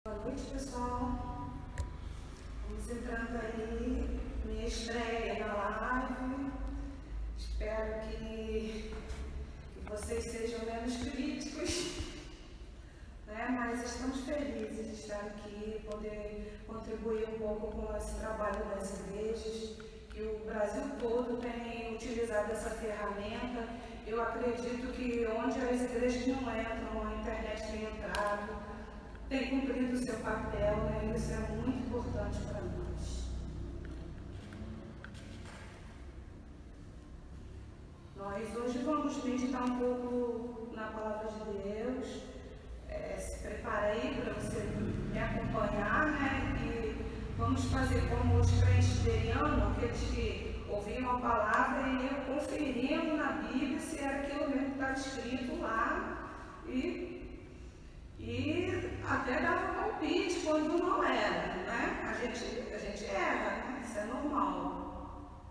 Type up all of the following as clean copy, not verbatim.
Boa noite, pessoal. Vamos entrando aí, minha estreia na live. Espero que vocês sejam menos críticos, né? Mas estamos felizes de estar aqui, poder contribuir um pouco com esse trabalho das igrejas, que o Brasil todo tem utilizado essa ferramenta. Eu acredito que onde as igrejas não entram, a internet tem entrado, tem cumprido o seu papel, né? Isso é muito importante para nós. Nós hoje vamos meditar um pouco na palavra de Deus. Se prepara aí para você me acompanhar, né? E vamos fazer como os crentes berianos, aqueles que ouviam a palavra e iam conferindo na Bíblia se era aquilo mesmo que estava escrito lá. E até dava palpite quando não era, né? A gente erra, né? Isso é normal.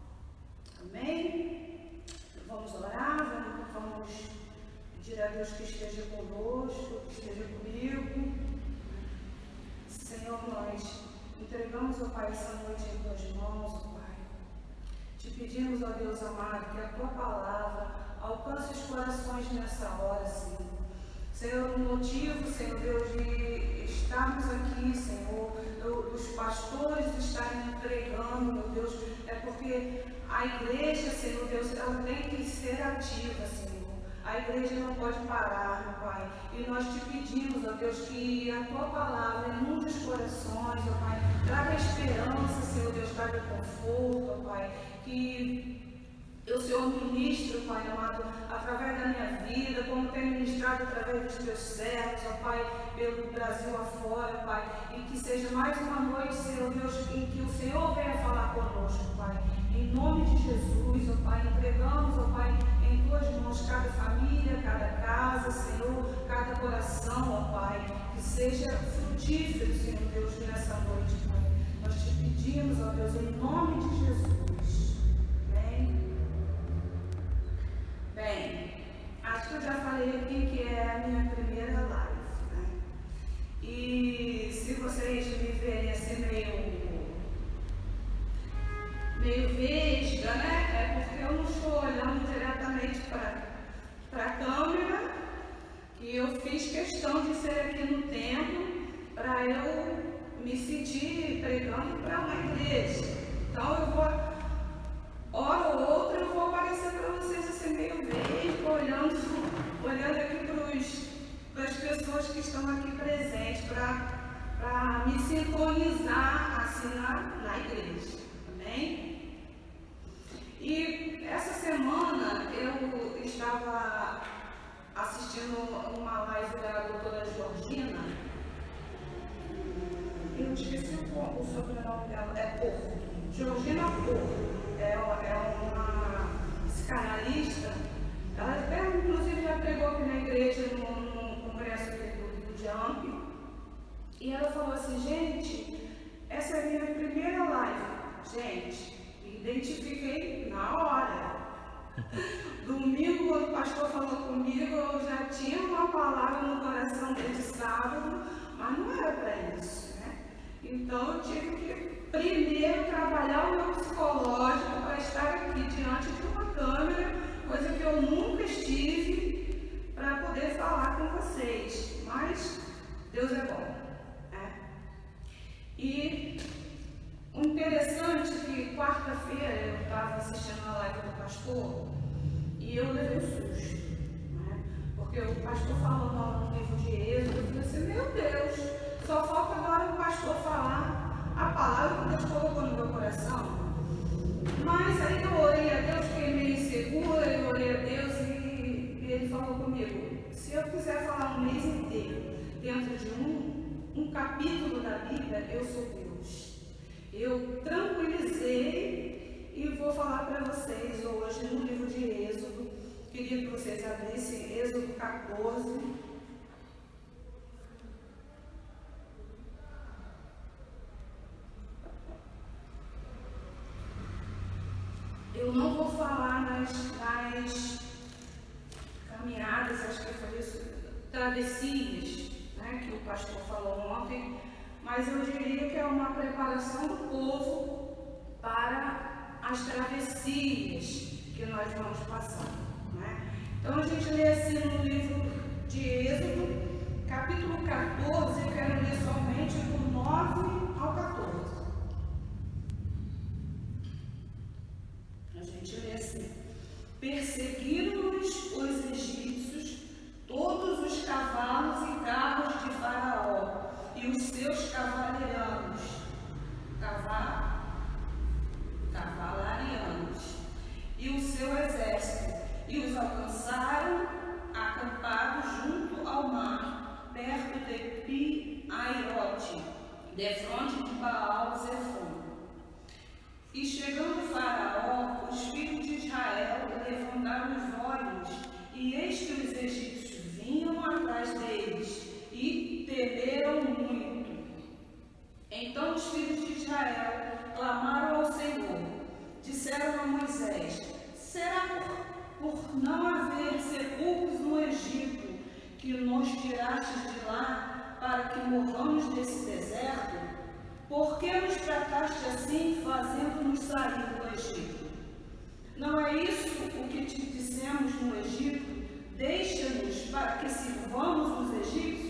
Amém? Vamos orar, vamos pedir a Deus que esteja conosco, que esteja comigo. Senhor, nós entregamos, ó Pai, essa noite em tuas mãos, ó Pai. Te pedimos, ó Deus amado, que a tua palavra alcance os corações nessa hora, Senhor. Senhor, o motivo, Senhor Deus, de estarmos aqui, Senhor, dos pastores estarem pregando, meu Deus, é porque a igreja, Senhor Deus, ela tem que ser ativa, Senhor. A igreja não pode parar, meu Pai. E nós te pedimos, ó Deus, que a tua palavra inunde os corações, ó Pai. Traga esperança, Senhor Deus, traga conforto, ó Pai. Que o Senhor ministre, Pai amado, através da minha vida, como tem ministrado através dos teus servos, ó Pai, pelo Brasil afora, Pai, e que seja mais uma noite, Senhor Deus, em que o Senhor venha falar conosco, Pai. Em nome de Jesus, ó Pai, entregamos, ó Pai, em tuas mãos cada família, cada casa, Senhor, cada coração, ó Pai, que seja frutífero, Senhor Deus, nessa noite, Pai. Nós te pedimos, ó Deus, em nome de Jesus. Amém. Bem, acho que eu já falei aqui que é a minha primeira live, né? E se vocês me verem assim meio vesga, né? É porque eu não estou olhando diretamente para a câmera, e eu fiz questão de ser aqui no templo para eu me sentir pregando para uma igreja. Então eu vou, hora ou outra, eu vou aparecer para vocês assim meio vesga, olhando aqui para as pessoas que estão aqui presentes, para me sintonizar assim na igreja. Amém? E essa semana eu estava assistindo uma live da doutora Georgina. Eu esqueci o sobrenome dela, é Porto. Georgina Porto. É uma psicanalista. Ela inclusive já pregou aqui na igreja no congresso do Jump. E ela falou assim, gente, essa é a minha primeira live. Gente, identifiquei na hora. Domingo, quando o pastor falou comigo, eu já tinha uma palavra no coração desde sábado, mas não era para isso, né? Então eu tive que primeiro trabalhar o meu psicológico para estar aqui diante de uma câmera, coisa que eu nunca estive, para poder falar com vocês. Mas Deus é bom, né? E o interessante é que quarta-feira eu estava assistindo a live do pastor e eu levei um susto, né? Porque o pastor falando no livro de Êxodo, eu falei assim, meu Deus, só falta agora o pastor falar a palavra que Deus colocou no meu coração. Mas aí eu orei a Deus, fiquei meio insegura, eu orei a Deus e ele falou comigo, se eu quiser falar um mês inteiro dentro de um capítulo da Bíblia, eu sou Deus. Eu tranquilizei e vou falar para vocês hoje no livro de Êxodo. Queria que vocês abrissem Êxodo 14. Eu não vou falar nas caminhadas, acho que foi isso, travessias, né, que o pastor falou ontem. mas eu diria que é uma preparação do povo para as travessias que nós vamos passar, né? Então a gente lê assim no livro de Êxodo, capítulo 14, eu quero ler somente do 9 ao 14. A gente lê assim: perseguiram-nos os egípcios, todos os cavalos e carros de Faraó, e os seus cavalarianos, e o seu exército, e os alcançaram acampados junto ao mar, perto de Pi-Airote, defronte de Baal-Zefon. E chegando Faraó, os filhos de Israel levantaram os olhos, e eis que os egípcios vinham atrás deles, e temeram muito. Então os filhos de Israel clamaram ao Senhor, disseram a Moisés: será por não haver sepulcros no Egito que nos tirastes de lá para que morramos desse deserto? Por que nos trataste assim, fazendo-nos sair do Egito? Não é isso o que te dissemos no Egito? Deixa-nos para que sirvamos os egípcios?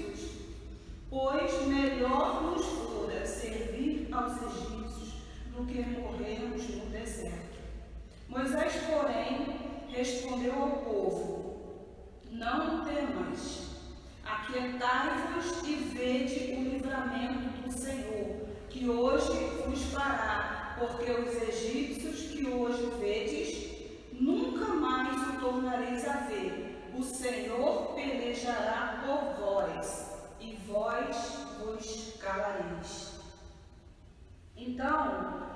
Pois melhor nos fora servir aos egípcios do que morrermos no deserto. Moisés, porém, respondeu ao povo: não temais, aquietai-vos e vede o livramento do Senhor, que hoje vos fará, porque os egípcios que hoje vedes, nunca mais o tornareis a ver. O Senhor pelejará por vós, e vós vos calareis. Então,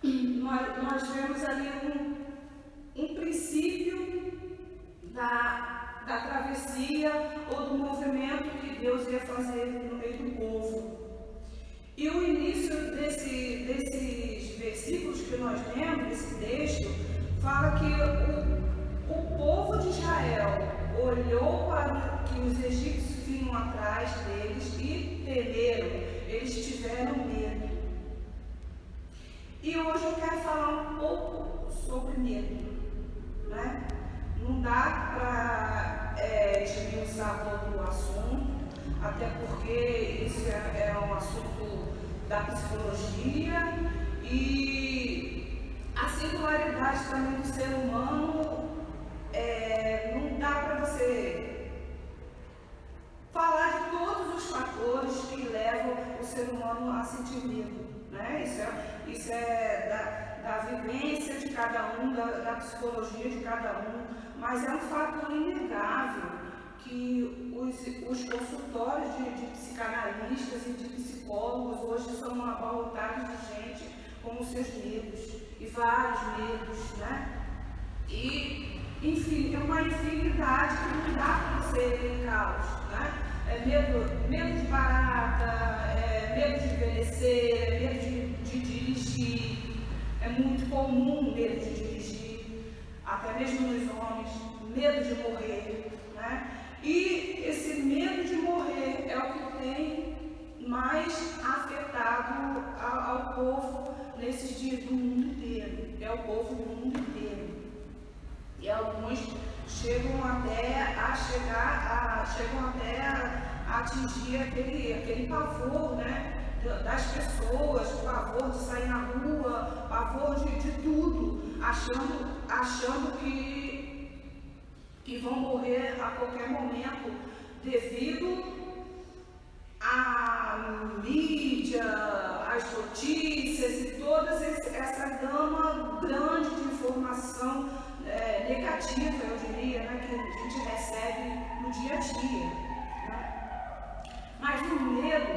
nós vemos ali um princípio da travessia ou do movimento que Deus ia fazer no meio do povo. E o início desses versículos que nós lemos, esse texto, fala que o povo de Israel olhou para que os egípcios vinham atrás deles e temeram, eles tiveram medo. E hoje eu quero falar um pouco sobre medo, né? Não dá para esmiuçar todo o assunto, até porque isso é um assunto da psicologia e a singularidade também do ser humano. Não dá para você falar de todos os fatores que levam o ser humano a sentir medo, né? Isso é da vivência de cada um, da psicologia de cada um, mas é um fato inegável que os consultórios de psicanalistas e de psicólogos hoje são abarrotados de gente com os seus medos, e vários medos, né? E, enfim, é uma infinidade que não dá para você elencá-los, né? Medo de barata, medo de envelhecer, medo de dirigir. É muito comum medo de dirigir, até mesmo nos homens, medo de morrer, né? E esse medo de morrer é o que tem mais afetado ao povo nesses dias do mundo inteiro. É o povo do mundo inteiro. E alguns chegam até a atingir aquele pavor, né, das pessoas, o pavor de sair na rua, o pavor de tudo, achando que vão morrer a qualquer momento devido à mídia, às notícias e toda essa gama grande de informação negativa, eu diria, né, que a gente recebe no dia a dia, né? Mas o medo,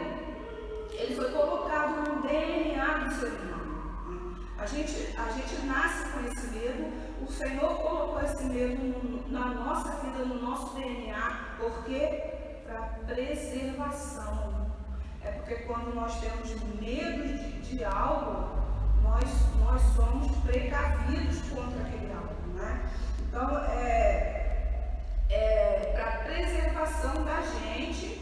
ele foi colocado no DNA do ser humano. A gente nasce com esse medo, o Senhor colocou esse medo na nossa vida, no nosso DNA, porque para preservação. É porque quando nós temos medo de algo, nós somos precavidos contra aquele algo, né? Então, para preservação da gente,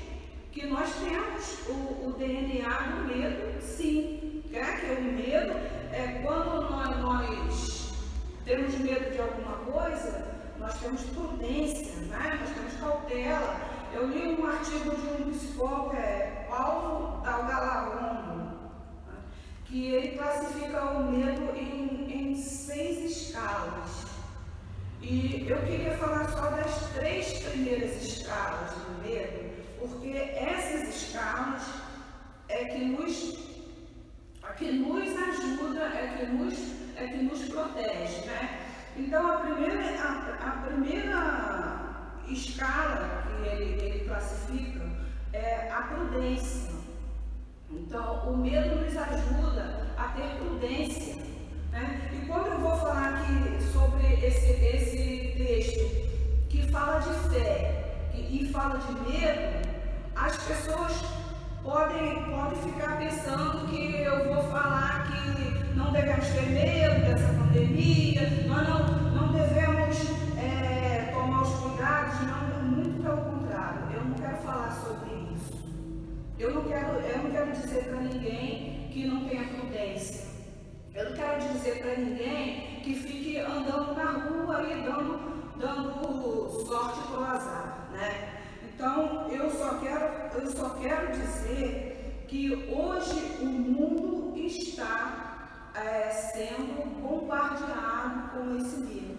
que nós temos o DNA do medo, sim. Que o medo é quando nós temos medo de alguma coisa, nós temos prudência, né? Nós temos cautela. Eu li um artigo de um psicólogo, Paulo Dalgalarrondo, que ele classifica o medo em 6 escalas. E eu queria falar só das 3 primeiras escalas do medo, porque essas escalas é que nos ajuda, é que nos protege, né? Então a primeira escala que ele classifica é a prudência. Então o medo nos ajuda a ter prudência, né? E quando eu vou falar aqui sobre esse texto que fala de fé e fala de medo, as pessoas podem ficar pensando que eu vou falar que não devemos ter medo dessa pandemia, nós não devemos tomar os cuidados, não, muito pelo contrário. Eu não quero falar sobre isso. Eu não quero dizer para ninguém que não tenha prudência. Eu não quero dizer para ninguém que fique andando na rua e dando sorte pro azar, né? Então, eu só quero dizer que hoje o mundo está sendo bombardeado com esse medo.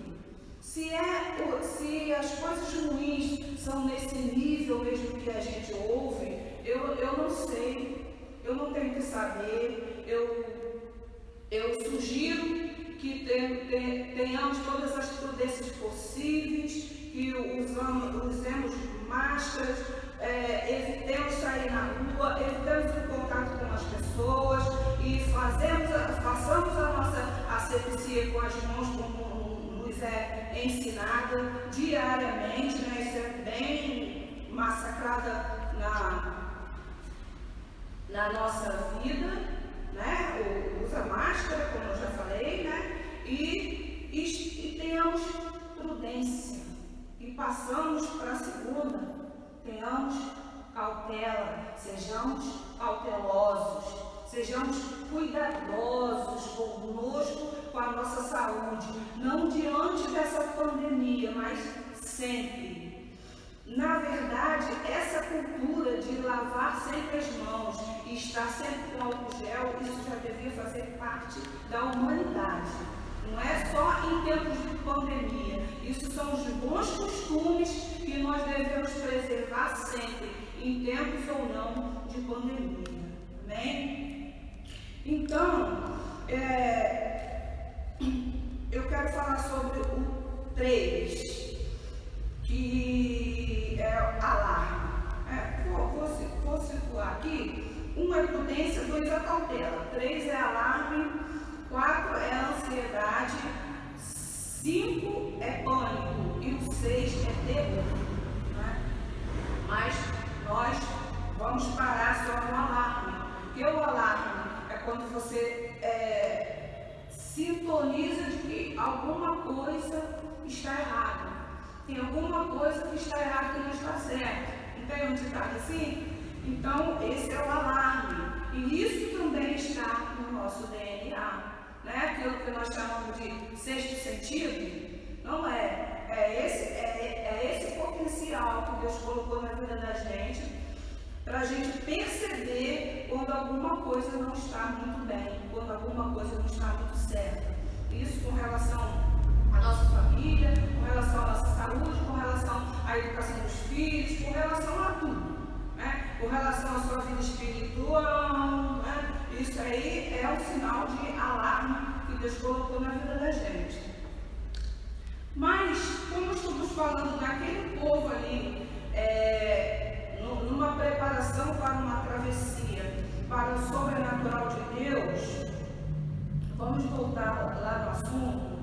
Se as coisas ruins são nesse nível mesmo que a gente ouve, eu não sei, eu não tenho que saber, eu sugiro que tenhamos todas as prudências possíveis, que usemos máscaras, evitemos sair na rua, evitemos o contato com as pessoas e façamos a nossa asepsia com as mãos como nos é ensinada diariamente, né? Isso é bem massacrada na nossa vida, né? Usa máscara, como eu já falei, né? E tenhamos prudência. E passamos para a segunda, tenhamos cautela, sejamos cautelosos, sejamos cuidadosos conosco, com a nossa saúde, não diante dessa pandemia, mas sempre. Na verdade, essa cultura de lavar sempre as mãos e estar sempre com álcool gel, isso já devia fazer parte da humanidade. Não é só em tempos de pandemia. Isso são os bons costumes que nós devemos preservar sempre, em tempos ou não de pandemia. Amém? Então, eu quero falar sobre o 3, que é alarme. Vou situar aqui. 1 é prudência, 2 é cautela, 3 é alarme, 4 é ansiedade, 5 é pânico e o 6 é terror. Né? Mas nós vamos parar só no alarme, porque o alarme é quando você sintoniza de que alguma coisa está errada. Tem alguma coisa que está errada, que não está certa. Não tem um ditado assim? Então, esse é o alarme. E isso também está no nosso DNA. Né? Aquilo que nós chamamos de sexto sentido, não é? É esse potencial que Deus colocou na vida da gente, para a gente perceber quando alguma coisa não está muito bem, quando alguma coisa não está muito certa. Isso com relação à nossa família, com relação à nossa saúde, com relação à educação dos filhos, com relação a tudo, né? Com relação à sua vida espiritual, né? Isso aí é um sinal de alarme que Deus colocou na vida da gente. Mas, como estamos falando daquele povo ali, numa preparação para uma travessia, para o sobrenatural de Deus, vamos voltar lá no assunto,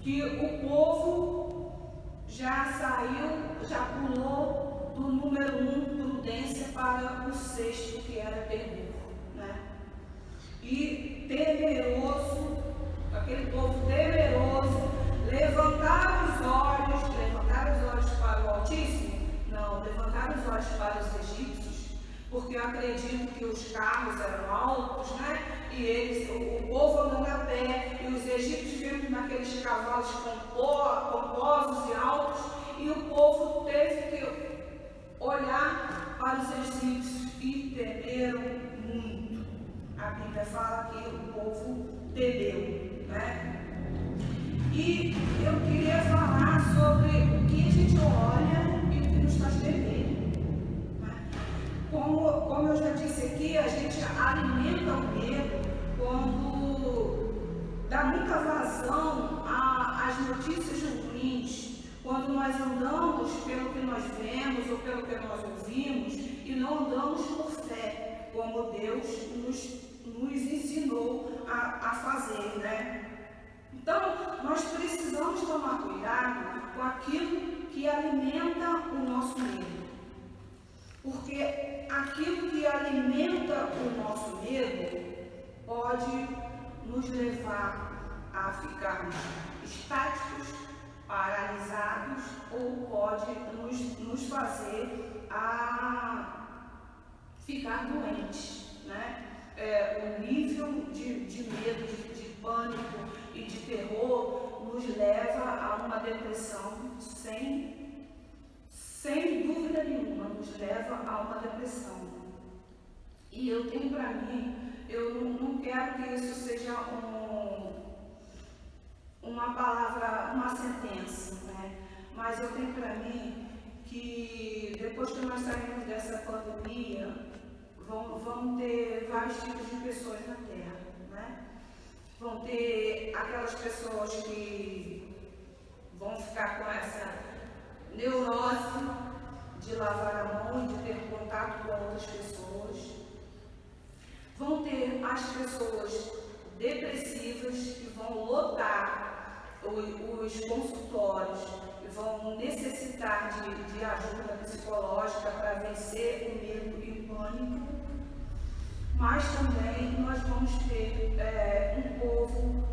que o povo já pulou do número 1, prudência, para o 6, que era terror, né? E temeroso, aquele povo temeroso, levantaram os olhos para o Altíssimo? Não, levantaram os olhos para os egípcios porque eu acredito que os carros eram altos, né? E o povo andando a pé, e os egípcios vindo naqueles cavalos pomposos e altos, e o povo teve que olhar para os egípcios e temeram muito. A Bíblia fala que o povo temeu, né? E eu queria falar sobre o que a gente olha e o que nos faz temer. Como eu já disse aqui, a gente alimenta o medo quando dá muita vazão às notícias ruins, quando nós andamos pelo que nós vemos ou pelo que nós ouvimos e não andamos por fé, como Deus nos ensinou a fazer, né? Então, nós precisamos tomar cuidado com aquilo que alimenta o nosso medo. Porque aquilo que alimenta o nosso medo pode nos levar a ficarmos estáticos, paralisados, ou pode nos fazer a ficar doentes, né? O nível de medo, de pânico e de terror nos leva a uma depressão sem dúvida nenhuma, nos leva a uma depressão. E eu tenho para mim, eu não quero que isso seja uma palavra, uma sentença, né? Mas eu tenho para mim que depois que nós saímos dessa pandemia, vão ter vários tipos de pessoas na Terra, né? Vão ter aquelas pessoas que vão ficar com essa neurose de lavar a mão e de ter contato com outras pessoas. Vão ter as pessoas depressivas que vão lotar os consultórios e vão necessitar de ajuda psicológica para vencer o medo e o pânico. Mas também nós vamos ter um povo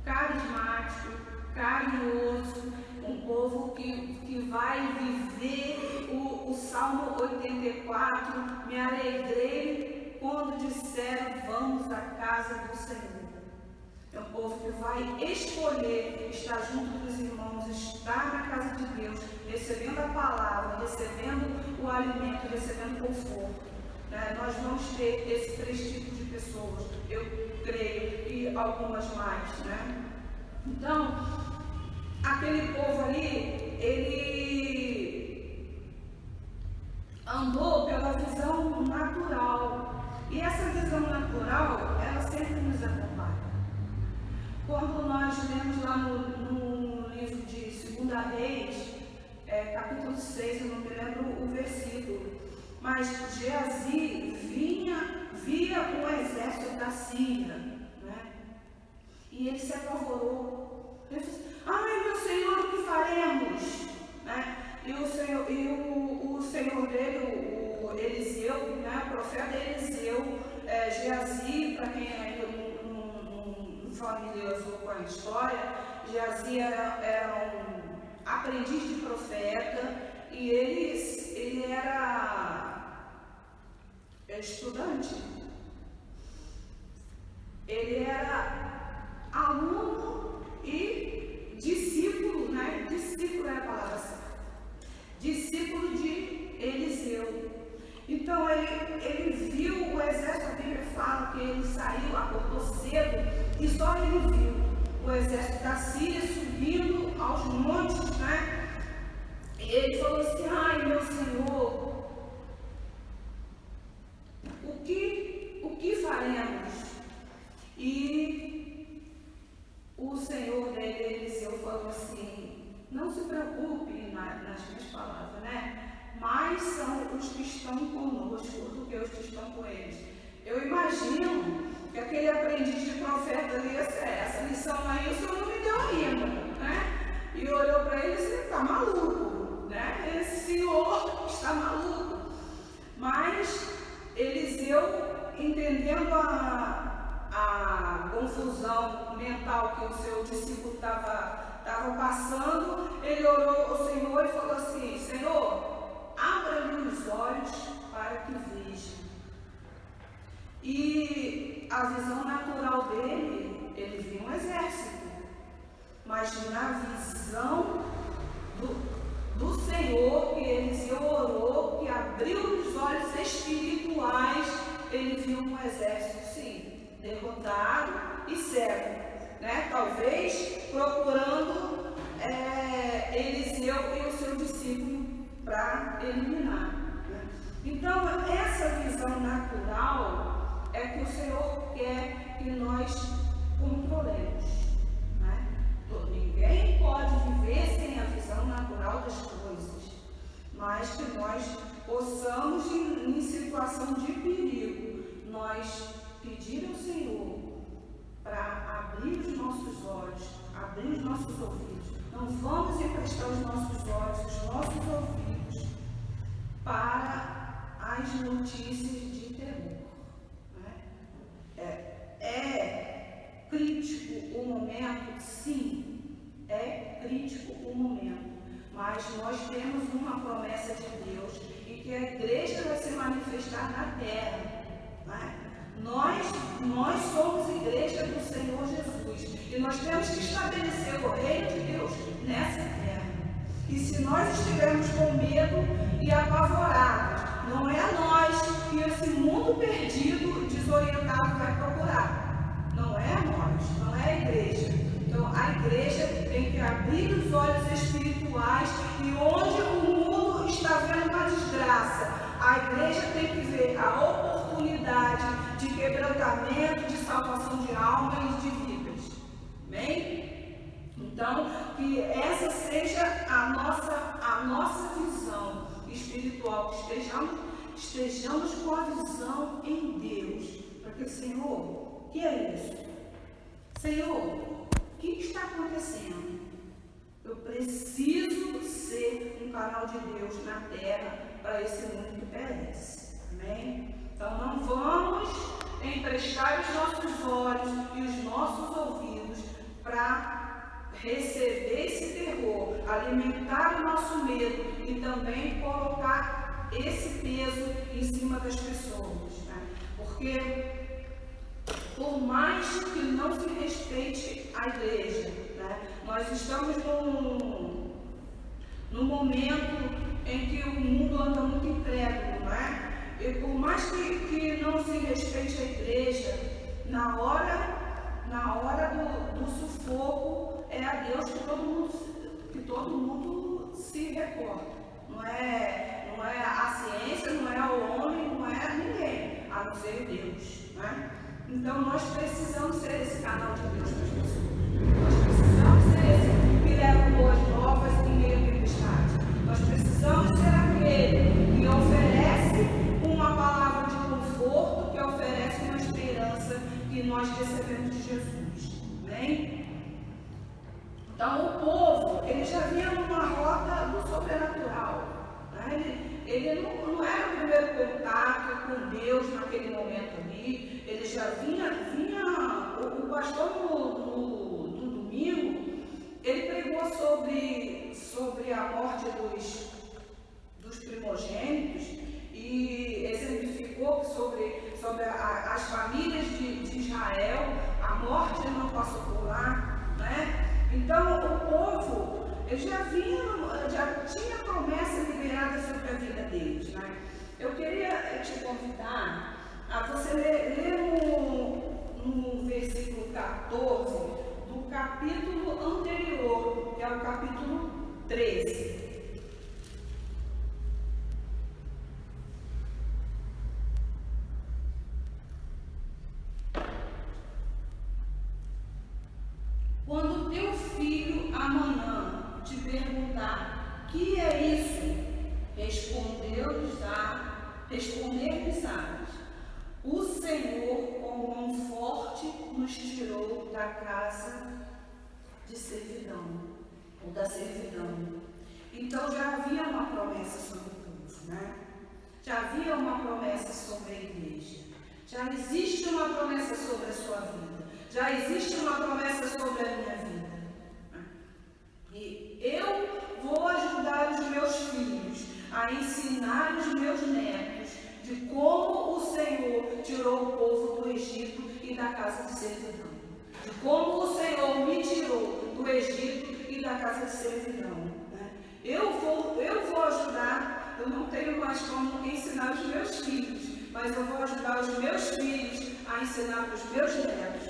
carismático, carinhoso, um povo que vai viver o Salmo 84, me alegrei quando disseram vamos à casa do Senhor. É um povo que vai escolher estar junto dos irmãos, estar na casa de Deus, recebendo a palavra, recebendo o alimento, recebendo conforto. Nós vamos ter esses 3 tipos de pessoas, eu creio, e algumas mais, né? Então, aquele povo ali, ele andou pela visão natural. E essa visão natural, ela sempre nos acompanha. Quando nós lemos lá no livro de 2 Reis, capítulo 6, eu não me lembro o versículo, mas Geazi via o exército da Síria, né? E ele se apavorou. Ele disse, ai meu Senhor, o que faremos? Né? E o senhor dele, o Eliseu, né? O profeta Eliseu, Geazi, para quem ainda não familiarizou com a história, Geazi era um aprendiz de profeta e ele era estudante. Ele era aluno e discípulo, né? Discípulo é a palavra certa. Discípulo de Eliseu. Então ele viu o exército, a Bíblia fala que ele saiu, acordou cedo e só ele viu o exército da Síria subindo aos montes, né? E ele falou assim, ai meu Senhor, o que faremos? E o Senhor dele, Eliseu, falou assim, não se preocupe nas minhas palavras, né? Mais são os que estão conosco do que os que estão com eles. Eu imagino que aquele aprendiz de profeta ali, essa lição aí, o Senhor não me deu ainda, né? E olhou para ele e disse, está maluco, né? Esse senhor está maluco. Mas Eliseu, entendendo a confusão mental que o seu discípulo estava passando, ele orou ao Senhor e falou assim, Senhor, abra-lhe os olhos para que veja. E a visão natural dele, ele viu um exército. Mas na visão do Senhor, que Eliseu orou, que abriu os olhos espirituais, ele viu um exército, sim, derrotado e cego, né? Talvez procurando Eliseu e o seu discípulo para eliminar, né? Então, essa visão natural é que o Senhor quer que nós controlemos, né? Ninguém pode viver sem a visão natural das coisas, mas que nós possamos, em situação de perigo, nós pedir ao Senhor para abrir os nossos olhos, abrir os nossos ouvidos. Não vamos emprestar os nossos olhos, os nossos ouvidos para as notícias de terror, né? É crítico o momento, sim, é crítico o momento, mas nós temos uma promessa de Deus e que a igreja vai se manifestar na terra, né? Nós somos igreja do Senhor Jesus e nós temos que estabelecer o reino de Deus nessa terra. E se nós estivermos com medo e apavorados, não é a nós que esse mundo perdido, desorientado vai procurar. Não é a nós, não é a igreja. Então a igreja tem que abrir os olhos espirituais e onde o mundo está vendo uma desgraça, a igreja tem que ver a oportunidade de quebrantamento, de salvação de alma e de vidas. Amém? Então, que essa seja a nossa visão espiritual, que estejamos com a visão em Deus. Porque, Senhor, o que é isso? Senhor, o que está acontecendo? Eu preciso ser um canal de Deus na terra para esse mundo que perece. Amém? Então não vamos emprestar os nossos olhos e os nossos ouvidos para receber esse terror, alimentar o nosso medo e também colocar esse peso em cima das pessoas, né? Porque por mais que não se respeite a igreja, né, nós estamos num momento em que o mundo anda muito incrédulo, não é? E por mais que não se respeite a igreja, na hora do sufoco, é a Deus que todo mundo se reporta. Não é a ciência, não é o homem, não é ninguém, a não ser Deus, né? Então nós precisamos ser esse canal de Deus para as pessoas. Nós precisamos ser esse que leva boas novas em meio à tempestade. Nós precisamos ser aquele que oferece uma palavra de conforto, que oferece uma esperança que nós recebemos de Jesus. Amém? Então o povo, ele já vinha numa rota do sobrenatural, né? Ele não era o primeiro contato com Deus naquele momento ali. Ele já vinha o pastor no domingo, ele pregou sobre a morte dos primogênitos e exemplificou sobre as famílias de Israel, a morte não passou por lá, né? Então o povo, ele já tinha promessa liberada sobre a vida deles, né? Eu queria te convidar a você ler no versículo 14 do capítulo anterior, que é o capítulo 13. Quando teu filho Amanã te perguntar, que é isso? Responder-lhes-ás, o Senhor com mão forte nos tirou da casa de servidão, ou da servidão. Então já havia uma promessa sobre o povo, né? Já havia uma promessa sobre a igreja. Já existe uma promessa sobre a sua vida. Já existe uma promessa sobre a minha vida. E eu vou ajudar os meus filhos a ensinar os meus netos como o Senhor tirou o povo do Egito e da casa de servidão. De como o Senhor me tirou do Egito e da casa de servidão. Né? Eu vou ajudar, eu não tenho mais como ensinar os meus filhos, mas eu vou ajudar os meus filhos a ensinar para os meus netos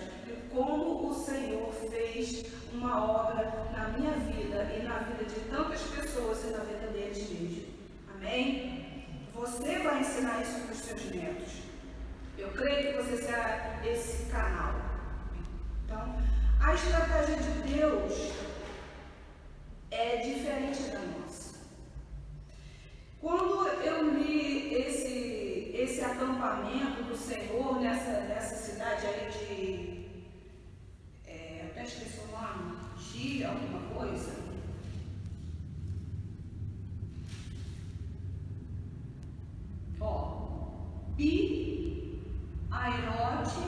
como o Senhor fez uma obra na minha vida e na vida de tantas pessoas e na vida deles mesmo. Amém? Você vai ensinar isso para os seus netos. Eu creio que você será esse canal. Então, a estratégia de Deus é diferente da nossa. Quando eu li esse acampamento do Senhor nessa cidade aí de... até esqueci o nome, Gira, alguma coisa. Pi-Hahirote,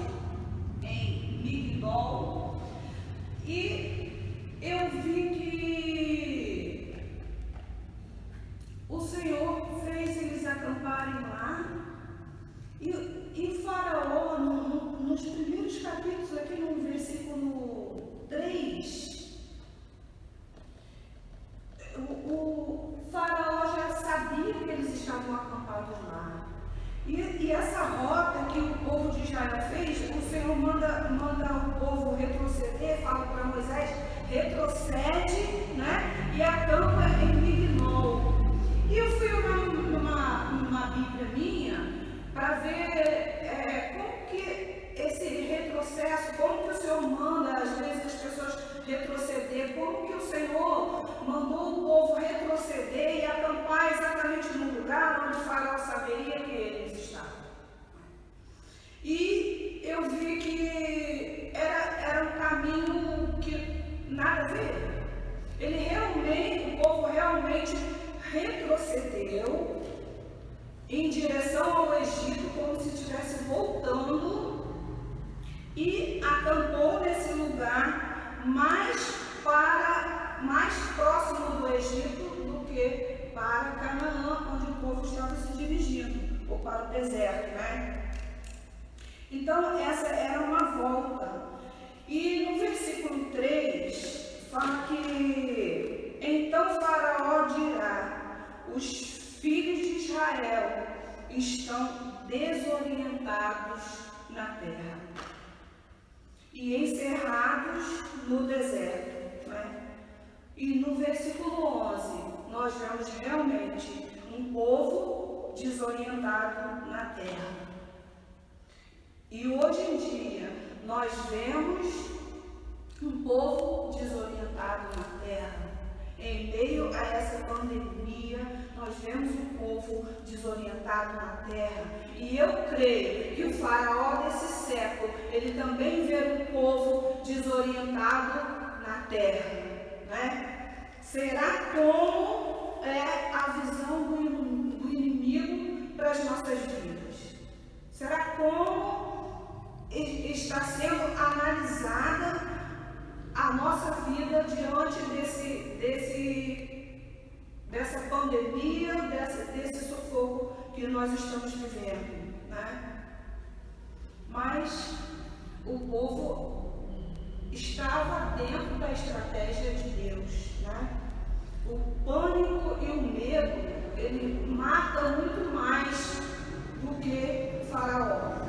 em Migdol, e eu vi que o Senhor fez eles acamparem lá, e Faraó, nos primeiros capítulos, aqui no versículo 3, o Faraó já sabia que eles estavam acampados lá. E essa rota que o povo de Israel fez, o Senhor manda o povo retroceder, fala para Moisés, retrocede, né? E acampa em Migdol. E eu fui olhar numa Bíblia minha para ver como que esse retrocesso, como que o Senhor manda, às vezes, as pessoas retroceder, como que o Senhor mandou o povo retroceder e acampar exatamente no lugar onde o Faraó saberia que eles estavam. E eu vi que era um caminho que nada a ver. O povo realmente retrocedeu em direção ao Egito, como se estivesse voltando, e acampou nesse lugar mais próximo do Egito do que para Canaã, onde o povo estava se dirigindo, ou para o deserto, né? Então, essa era uma volta. E no versículo 3, fala que então Faraó dirá: os filhos de Israel estão desorientados na terra e encerrados no deserto. Né? E no versículo 11, nós vemos realmente um povo desorientado na terra. E hoje em dia, nós vemos um povo desorientado na terra. Em meio a essa pandemia, nós vemos um povo desorientado na terra. E eu creio que o Faraó desse século, ele também vê um povo desorientado na terra. Né? Será como é a visão do inimigo para as nossas vidas? Será como está sendo analisada a nossa vida diante dessa pandemia, desse sufoco que nós estamos vivendo, né? Mas o povo estava dentro da estratégia de Deus, né? O pânico e o medo, ele mata muito mais do que o Faraó.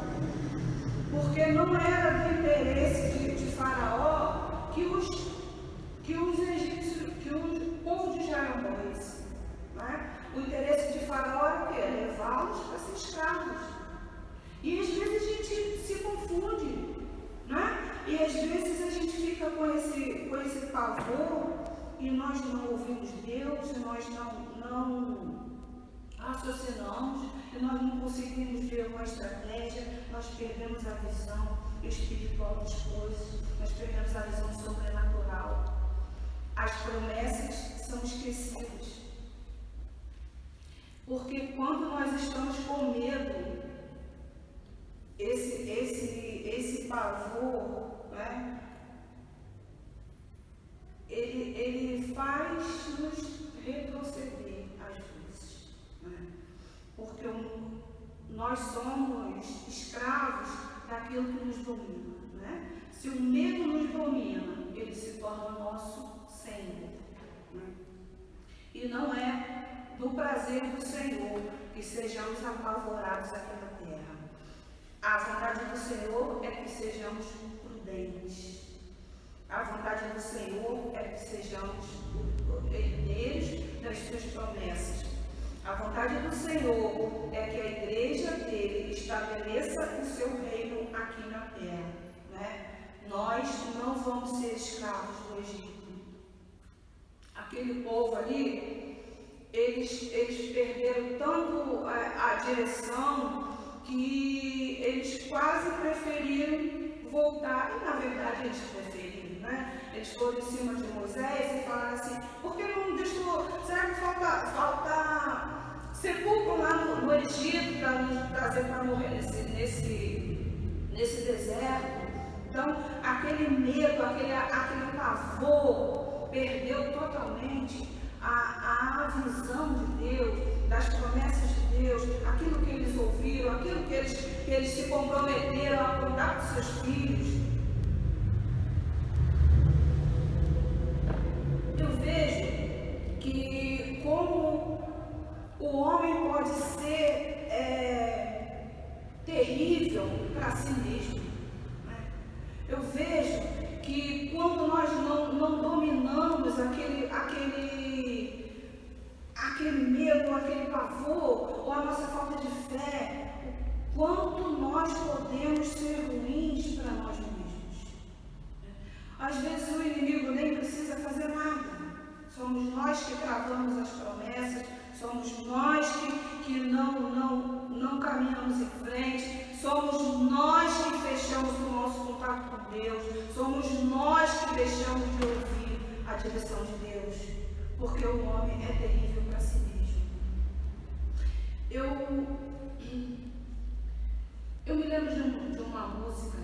Porque não era do interesse de Faraó que os egípcios, que o povo de Israel morresse. Né? O interesse de Faraó era o quê? Levá-los para ser escravos. E às vezes a gente se confunde. Né? E às vezes a gente fica com esse pavor e nós não ouvimos Deus, e nós não raciocinamos, e nós não conseguimos ver uma estratégia, nós perdemos a visão espiritual das coisas, nós perdemos a visão sobrenatural. As promessas são esquecidas. Porque quando nós estamos com medo, esse pavor, né, ele faz-nos retroceder às vezes. Né? Porque nós somos escravos daquilo que nos domina, né? Se o medo nos domina, ele se torna nosso Senhor, né? E não é do prazer do Senhor que sejamos apavorados aqui na terra. A vontade do Senhor é que sejamos prudentes. A vontade do Senhor é que sejamos herdeiros das suas promessas. A vontade do Senhor é que a igreja dele estabeleça o seu reino aqui na terra, né? Nós não vamos ser escravos do Egito. Aquele povo ali, eles perderam tanto a direção que eles quase preferiram voltar, e na verdade eles preferiram, né? Eles foram em cima de Moisés e falaram assim: por que não deixou? Será que falta sepulcro lá no Egito para nos trazer para morrer nesse deserto? Então, aquele medo, aquele pavor perdeu totalmente a visão de Deus, das promessas de Deus, aquilo que eles ouviram, aquilo que eles se comprometeram a contar para os seus filhos. Eu vejo que como o homem pode ser terrível para si mesmo, né? Eu vejo que quando nós não dominamos aquele medo, aquele pavor, ou a nossa falta de fé, o quanto nós podemos ser ruins para nós mesmos. Às vezes o inimigo nem precisa fazer nada. Somos nós que travamos as promessas, somos nós que não caminhamos em frente, somos nós que fechamos o nosso contato com Deus, somos nós que deixamos de ouvir a direção de Deus, porque o homem é terrível para si mesmo. Eu me lembro de uma música,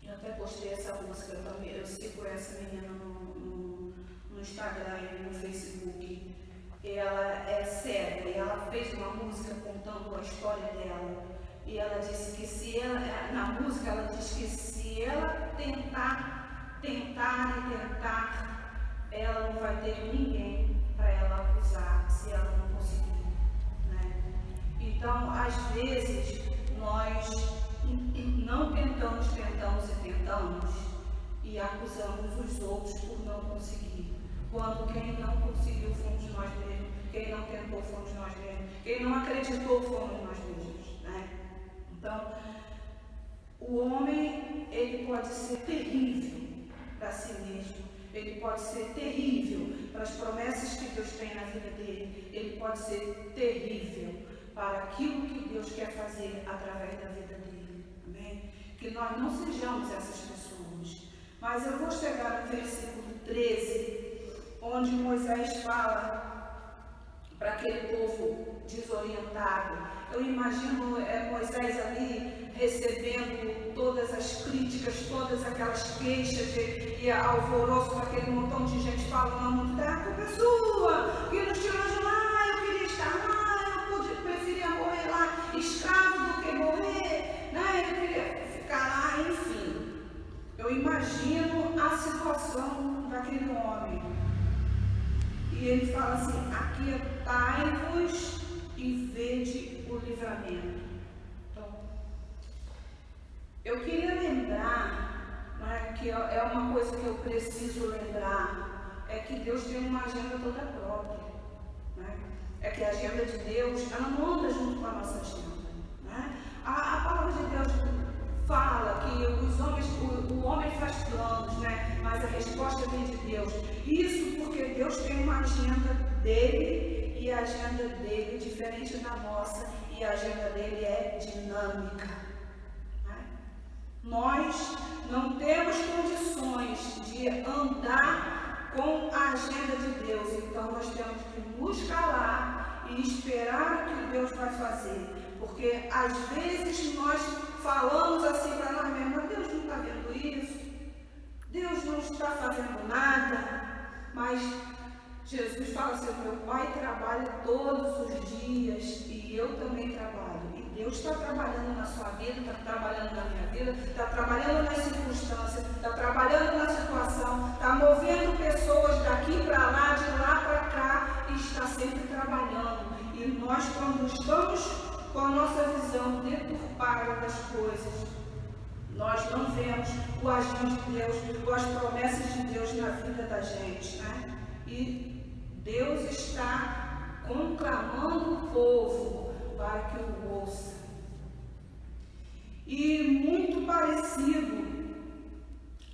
eu até postei essa música também, eu sigo essa menina no Instagram e no Facebook. Ela é cega e ela fez uma música contando a história dela. E ela disse que na música ela diz que se ela tentar, ela não vai ter ninguém para ela acusar se ela não conseguir, né? Então, às vezes, nós não tentamos e acusamos os outros por não conseguir. Quando quem não conseguiu fomos nós mesmos, quem não tentou fomos nós mesmos, quem não acreditou fomos nós mesmos, né? Então, o homem, ele pode ser terrível para si mesmo, ele pode ser terrível para as promessas que Deus tem na vida dele, ele pode ser terrível para aquilo que Deus quer fazer através da vida dele, amém? Que nós não sejamos essas pessoas. Mas eu vou chegar no versículo 13, onde Moisés fala para aquele povo desorientado. Eu imagino Moisés ali recebendo todas as críticas, todas aquelas queixas e alvoroço, aquele montão de gente falando: a culpa é sua, que nos tirou de lá, eu queria estar lá, eu preferia morrer lá escravo do que morrer, né? Eu queria ficar lá, enfim. Eu imagino a situação daquele homem. E ele fala assim: aquietai-vos e vede o livramento. Então, eu queria lembrar, né, que é uma coisa que eu preciso lembrar, é que Deus tem uma agenda toda própria, né? É que a agenda de Deus, ela não anda junto com a nossa agenda, né? A palavra de Deus fala que o homem faz planos, né? Mas a resposta vem de Deus. Isso porque Deus tem uma agenda dele, e a agenda dele é diferente da nossa, e a agenda dele é dinâmica, né? Nós não temos condições de andar com a agenda de Deus, então nós temos que nos calar e esperar o que Deus vai fazer, porque às vezes nós falamos assim para nós mesmos: mas Deus não está vendo isso, Deus não está fazendo nada. Mas Jesus fala assim: meu Pai trabalha todos os dias e que eu também trabalho. E Deus está trabalhando na sua vida, está trabalhando na minha vida, está trabalhando nas circunstâncias, está trabalhando na situação, está movendo pessoas daqui para lá, de lá para cá, e está sempre trabalhando. E nós, quando estamos com a nossa visão deturpada das coisas, nós não vemos o agir de Deus, ou as promessas de Deus na vida da gente, né? E Deus está conclamando o povo para que o ouça. E muito parecido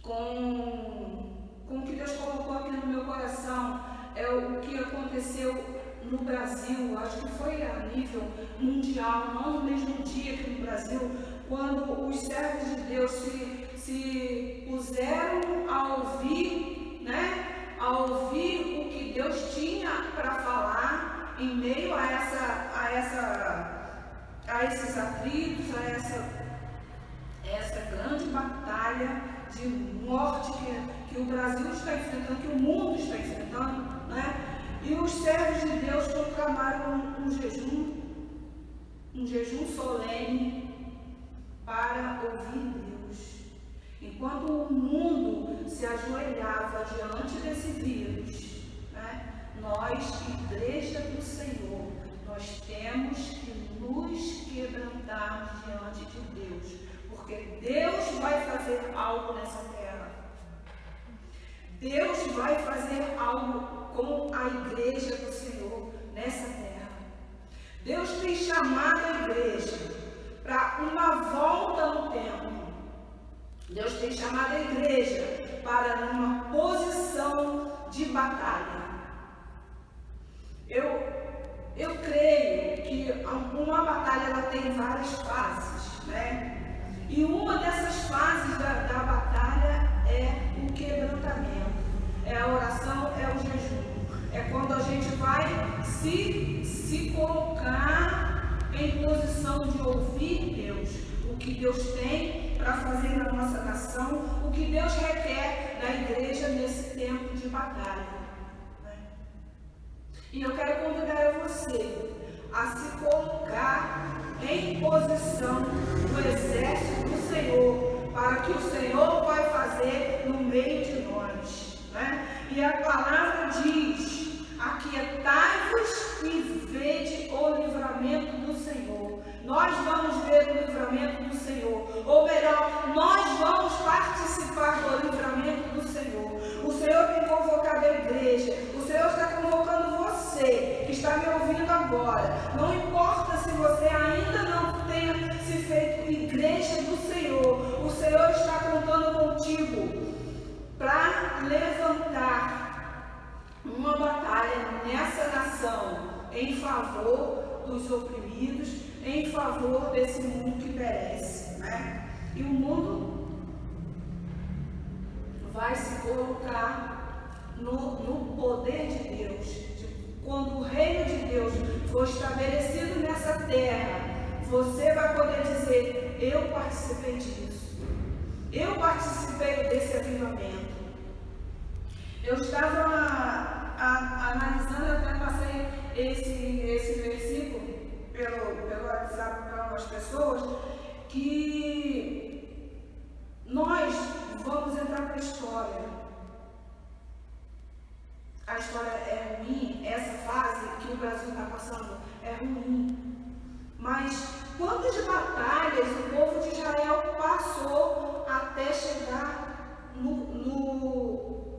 com o que Deus colocou aqui no meu coração, é o que aconteceu no Brasil, acho que foi a nível mundial, não no mesmo dia que no Brasil, quando os servos de Deus se puseram a ouvir, né? A ouvir o que Deus tinha para falar em meio a esses atritos, a essa grande batalha de morte que o Brasil está enfrentando, que o mundo está enfrentando, né? E os servos de Deus proclamaram um jejum solene para ouvir Deus. Enquanto o mundo se ajoelhava diante desse vírus, né, nós, Igreja do Senhor, nós temos que nos quebrantar diante de Deus, porque Deus vai fazer algo nessa terra. Deus vai fazer algo com a Igreja do Senhor nessa terra. Deus tem chamado a igreja para uma volta no tempo. Deus tem chamado a igreja para uma posição de batalha. Eu creio que uma batalha ela tem várias fases, né? E uma dessas fases da batalha é o quebrantamento, é a oração, é o jejum. É quando a gente vai se colocar em posição de ouvir Deus, o que Deus tem para fazer na nossa nação, o que Deus requer da igreja nesse tempo de batalha. E eu quero convidar você a se colocar em posição do exército do Senhor, para que o Senhor vai fazer no meio de nós, né? E a palavra diz: aquietai-vos e vede o livramento do Senhor. Nós vamos ver o livramento do Senhor, ou melhor, nós vamos participar do livramento do Senhor. O Senhor tem convocado a igreja, o Senhor está convocando você, que está me ouvindo agora. Não importa se você ainda não tenha se feito igreja do Senhor, o Senhor está contando contigo para levantar uma batalha nessa nação em favor dos oprimidos, em favor desse mundo que perece, né? E o mundo vai se colocar no poder de Deus. Quando o reino de Deus for estabelecido nessa terra, você vai poder dizer: eu participei disso, eu participei desse avivamento. Eu estava analisando, eu até passei esse versículo pelo WhatsApp para algumas pessoas, que nós vamos entrar para a história. A história é ruim, essa fase que o Brasil está passando é ruim. Mas quantas batalhas o povo de Israel passou até chegar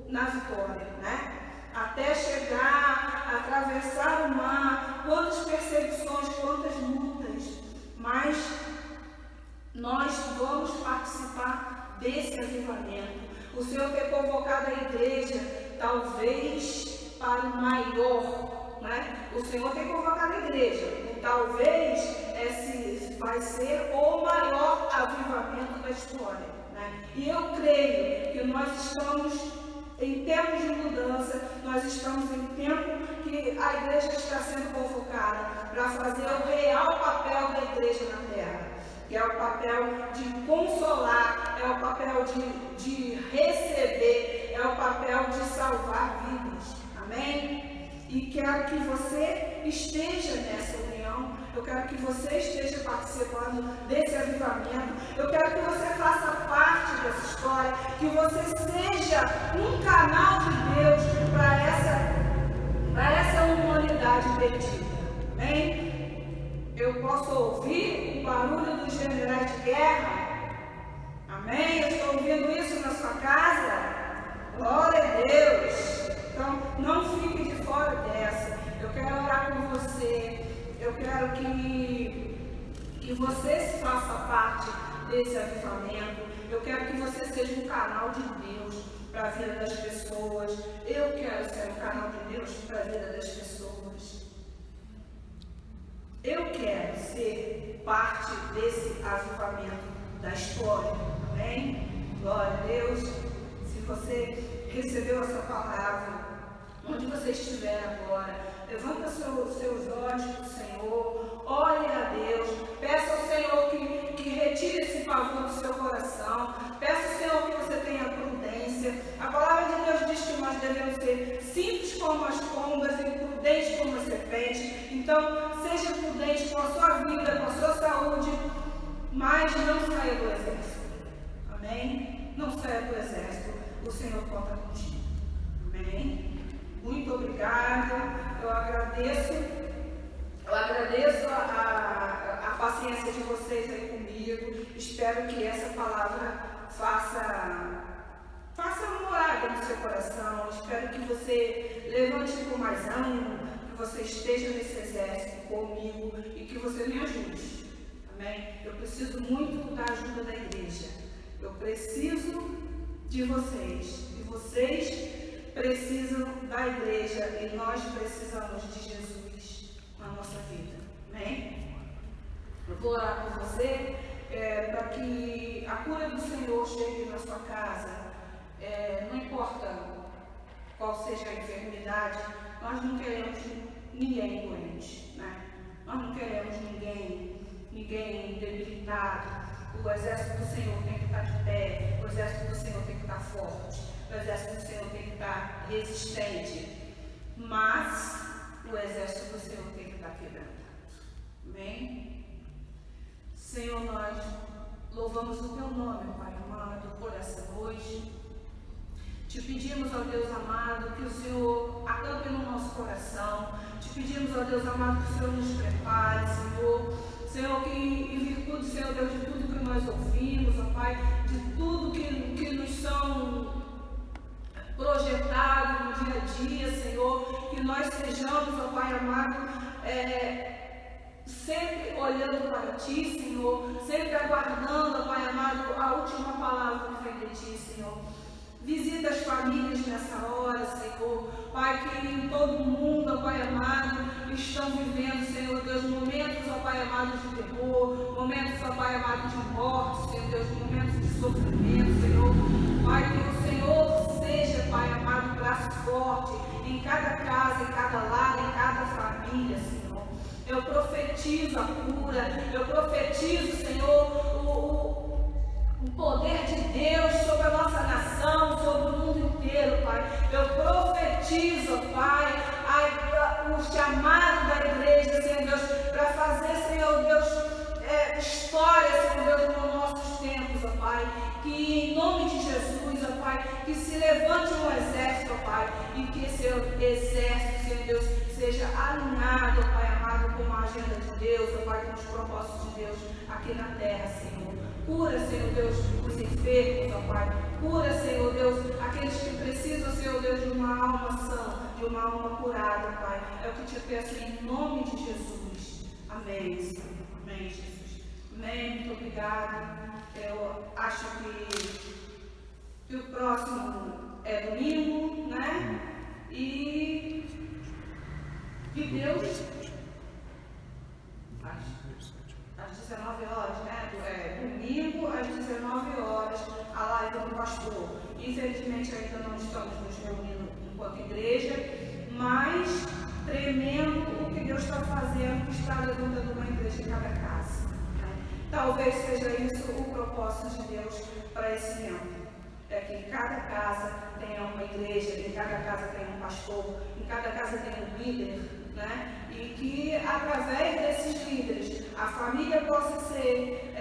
na vitória, né? Até chegar, atravessar o mar, quantas perseguições, quantas lutas, mas nós vamos participar desse avivamento. O Senhor tem convocado a igreja, talvez para o maior, né? O Senhor tem convocado a igreja, e talvez esse vai ser o maior avivamento da história, né? E eu creio que nós estamos em tempos de mudança, nós estamos em tempo que a igreja está sendo convocada para fazer o real papel da igreja na terra, que é o papel de consolar, é o papel de receber, é o papel de salvar vidas. Amém? E quero que você esteja nessa união, Eu quero que você esteja participando desse avivamento. Eu quero que você faça parte dessa história, que você seja um canal de Deus para essa humanidade perdida. Amém? Eu posso ouvir o barulho dos generais de guerra. Amém? Eu estou ouvindo isso na sua casa. Glória a Deus. Então, não fique de fora dessa. Eu quero orar com você. Eu quero que você faça parte desse avivamento. Eu quero que você seja um canal de Deus para a vida das pessoas. Eu quero ser um canal de Deus para a vida das pessoas. Eu quero ser parte desse avivamento da história. Amém? Glória a Deus. Se você recebeu essa palavra, onde você estiver agora, levanta seus olhos para o Senhor, ore a Deus, peça ao Senhor que retire esse pavor do seu coração, peça ao Senhor que você tenha prudência. A palavra de Deus diz que nós devemos ser simples como as pombas e prudentes como as serpentes. Então, seja prudente com a sua vida, com a sua saúde, mas não saia do exército. Amém? Não saia do exército. O Senhor conta contigo. Amém? Muito obrigada. Eu agradeço a paciência de vocês aí comigo. Espero que essa palavra faça morada no seu coração. Espero que você levante com mais ânimo, que você esteja nesse exército comigo e que você me ajude. Amém? Eu preciso muito da ajuda da igreja. Eu preciso de vocês. E vocês precisam da igreja e nós precisamos de Jesus na nossa vida. Amém? Eu vou orar por você para que a cura do Senhor chegue na sua casa. Não importa qual seja a enfermidade, nós não queremos ninguém doente, né? Nós não queremos ninguém debilitado. O exército do Senhor tem que estar de pé, o exército do Senhor tem que estar forte, o exército do Senhor tem que estar resistente, mas o exército do Senhor tem que estar quebrantado. Amém? Senhor, nós louvamos o Teu nome, Pai amado, por essa noite. Te pedimos, ó Deus amado, que o Senhor acampe no nosso coração. Te pedimos, ó Deus amado, que o Senhor nos prepare, Senhor, que em virtude, Senhor Deus, de tudo que nós ouvimos, ó Pai, de tudo que nos são projetado no dia a dia, Senhor, que nós sejamos, ó Pai amado, sempre olhando para Ti, Senhor, sempre aguardando, ó Pai amado, a última palavra que vem de Ti, Senhor. Visita as famílias nessa hora, Senhor. Pai, que em todo mundo, ó Pai amado, estão vivendo, Senhor Deus, momentos, ó Pai amado, de terror, momentos, ó Pai amado, de morte, Senhor Deus, momentos de sofrimento, Senhor. Pai, que o Senhor seja, Pai amado, braço forte em cada casa, em cada lar, em cada família, Senhor. Eu profetizo a cura, eu profetizo, Senhor, o poder de Deus sobre a nossa nação, sobre o mundo inteiro, Pai. Eu profetizo, Pai, o chamado da igreja, Senhor Deus, para fazer, Senhor Deus, história, Senhor Deus, nos nossos tempos, ó Pai. Que em nome de Jesus, ó Pai, que se levante um exército, ó Pai, e que esse exército, Senhor Deus, seja alinhado, ó Pai amado, com a agenda de Deus, ó Pai, com os propósitos de Deus aqui na terra, Senhor. Cura, Senhor Deus, os enfermos, ó Pai. Cura, Senhor Deus, aqueles que precisam, Senhor Deus, de uma alma sã, de uma alma curada, Pai. É o que te peço em nome de Jesus. Amém, Senhor. Amém, Jesus. Amém. Muito obrigada. Eu acho que o próximo é domingo, né? E Deus, às 19 horas, né? Domingo, às 19 horas, a live do pastor. Infelizmente, ainda não estamos nos reunindo enquanto igreja, mas tremendo o que Deus está fazendo, que está levantando uma igreja em cada casa. Né? Talvez seja isso o propósito de Deus para esse tempo. É que em cada casa tenha uma igreja, em cada casa tenha um pastor, em cada casa tenha um líder, né? E que através desses líderes a família possa ser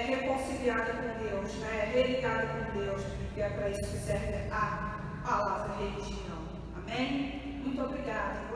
reconciliada com Deus, né? Religada com Deus, e é para isso que serve a palavra religião. Amém? Muito obrigada.